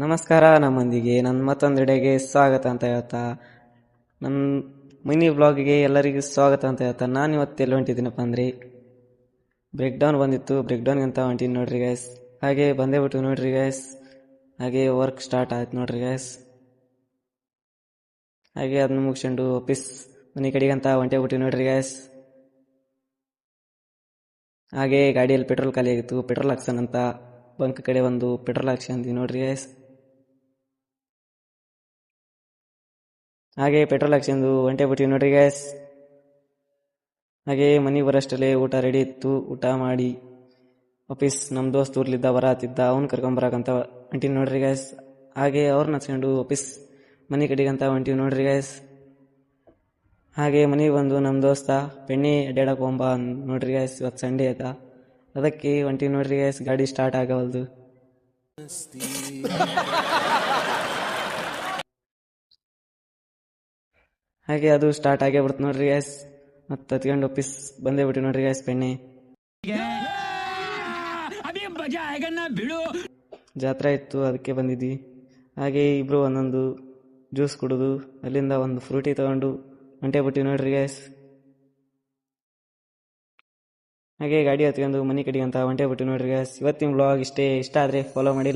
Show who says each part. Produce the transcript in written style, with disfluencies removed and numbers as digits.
Speaker 1: ನಮಸ್ಕಾರ. ನಮ್ಮೊಂದಿಗೆ ನನ್ನ ಮತ್ತೊಂದೆಡೆಗೆ ಸ್ವಾಗತ ಅಂತ ಹೇಳ್ತಾ ನನ್ನ ಮಿನಿ ಬ್ಲಾಗ್ಗೆ ಎಲ್ಲರಿಗೂ ಸ್ವಾಗತ ಅಂತ ಹೇಳ್ತಾ ನಾನು ಇವತ್ತು ಎಲ್ಲಿ ಹೊಂಟಿದ್ದೀನಪ್ಪ ಅಂದರೆ ಬ್ರೇಕ್ ಡೌನ್ ಬಂದಿತ್ತು. ಬ್ರೇಕ್ ಡೌನ್ಗಂತ ಹೊಂಟೀನಿ ನೋಡ್ರಿ ಗ್ಯಾಸ್. ಹಾಗೆ ಬಂದೇ ಬಿಟ್ಟು ನೋಡ್ರಿ ಗ್ಯಾಸ್. ಹಾಗೆ ವರ್ಕ್ ಸ್ಟಾರ್ಟ್ ಆಯ್ತು ನೋಡ್ರಿ ಗ್ಯಾಸ್. ಹಾಗೆ ಅದನ್ನ ಮುಗಿಸ್ಕೊಂಡು ಆಫೀಸ್ ಮನೆ ಕಡೆಗಂತ ಹೊಂಟೇ ಬಿಟ್ಟು ನೋಡ್ರಿ ಗ್ಯಾಸ್. ಹಾಗೆ ಗಾಡಿಯಲ್ಲಿ ಪೆಟ್ರೋಲ್ ಖಾಲಿ ಆಗಿತ್ತು. ಪೆಟ್ರೋಲ್ ಹಾಕ್ಸೋಣಂತ ಬಂಕ್ ಕಡೆ ಒಂದು ಪೆಟ್ರೋಲ್ ಹಾಕ್ಸಂದ್ವಿ ನೋಡ್ರಿ ಗ್ಯಾಸ್. ಹಾಗೆ ಪೆಟ್ರೋಲ್ ಹಾಕ್ಸಂದು ಹೊಂಟೆ ಬಿಟ್ಟು ನೋಡ್ರಿ ಗ್ಯಾಸ್. ಹಾಗೆ ಮನೆಗೆ ಬರೋಷ್ಟಲ್ಲೇ ಊಟ ರೆಡಿ ಇತ್ತು. ಊಟ ಮಾಡಿ ಆಫೀಸ್ ನಮ್ಮ ದೋಸ್ತ್ ಊರ್ಲಿದ್ದ ಬರತ್ತಿದ್ದ, ಅವ್ನು ಕರ್ಕೊಂಬರಕಂತ ಹೊಂಟೀನಿ ನೋಡ್ರಿ ಗ್ಯಾಸ್. ಹಾಗೆ ಅವ್ರನ್ನ ಹಚ್ಕೊಂಡು ಆಫೀಸ್ ಮನೆ ಕಡೆಗಂತ ಹೊಂಟೀವಿ ನೋಡ್ರಿ ಗ್ಯಾಸ್. ಹಾಗೆ ಮನೆಗೆ ಬಂದು ನಮ್ಮ ದೋಸ್ತ ಬೆಣ್ಣೆ ಅಡ್ಡಾಡಕ್ಕೆ ಹೋಗಂಬ ನೋಡ್ರಿ ಗ್ಯಾಸ್. ಇವತ್ತು ಸಂಡೇ ಆಯ್ತಾ, ಅದಕ್ಕೆ ಹೊಂಟೀವಿ ನೋಡ್ರಿ ಗ್ಯಾಸ್. ಗಾಡಿ ಸ್ಟಾರ್ಟ್ ಆಗವಲ್ದು. ಹಾಗೆ ಅದು ಸ್ಟಾರ್ಟ್ ಆಗೇ ಬಿಡ್ತು ನೋಡ್ರಿ ಗ್ಯಾಸ್. ಮತ್ತೆ ಹತ್ಕೊಂಡು ಆಫೀಸ್ ಬಂದೇ ಬಿಟ್ಟು ನೋಡ್ರಿ ಗ್ಯಾಸ್. ಬೆಣ್ಣೆ ಜಾತ್ರೆ ಇತ್ತು, ಅದಕ್ಕೆ ಬಂದಿದ್ವಿ. ಹಾಗೆ ಇಬ್ರು ಒಂದೊಂದು ಜ್ಯೂಸ್ ಕುಡಿದು ಅಲ್ಲಿಂದ ಒಂದು ಫ್ರೂಟಿ ತಗೊಂಡು ಹೊಂಟೆ ಬಿಟ್ಟು ನೋಡ್ರಿ ಗ್ಯಾಸ್. ಹಾಗೆ ಗಾಡಿ ಹತ್ಕೊಂಡು ಮನೆ ಕಡೆಗೆ ಅಂತ ಹೊಂಟೆ ಬಿಟ್ಟು ನೋಡ್ರಿ ಗ್ಯಾಸ್. ಇವತ್ತಿನ ಬ್ಲಾಗ್ ಇಷ್ಟ ಆದರೆ ಫಾಲೋ ಮಾಡಿ.